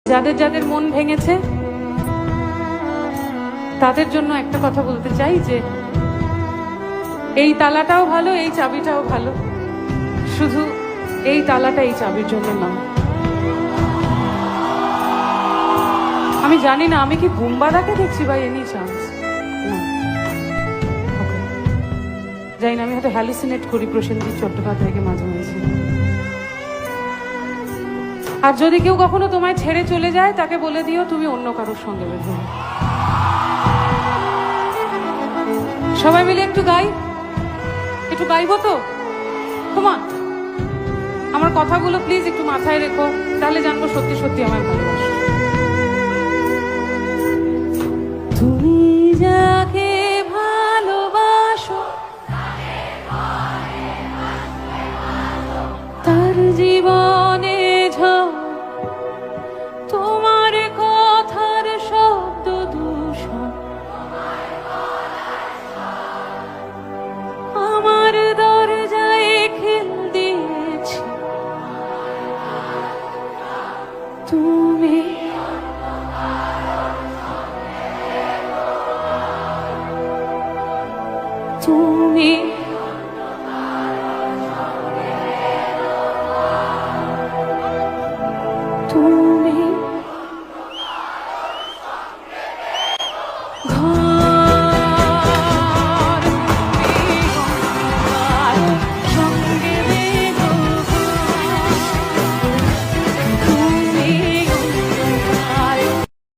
যাদের যাদের মন ভেঙেছে তাদের জন্য একটা কথা বলতে চাই যে এই তালাটাও ভালো, এই চাবিটাও ভালো, শুধু এই তালাটা এই চাবির জন্য না। আমি জানি না আমি কি বুম্বাদাকে দেখছি বা এনি চান্স, জানি না, আমি হয়তো হ্যালুসিনেট করি প্রসেনজিৎ চট্টোপাধ্যায়কে মাঝে মাঝে। আর যদি কেউ কখনো তোমায় ছেড়ে চলে যায় তাকে বলে দিও তুমি অন্য কারোর সঙ্গে বেঁধে। সবাই মিলে একটু গাই, একটু গাইবো তো? তোমার আমার কথাগুলো প্লিজ একটু মাথায় রেখো, তাহলে জানবো সত্যি সত্যি আমার ভালোবাসো। তুমি যাকে ভালোবাসো তার জীবনে ঝড় তোমার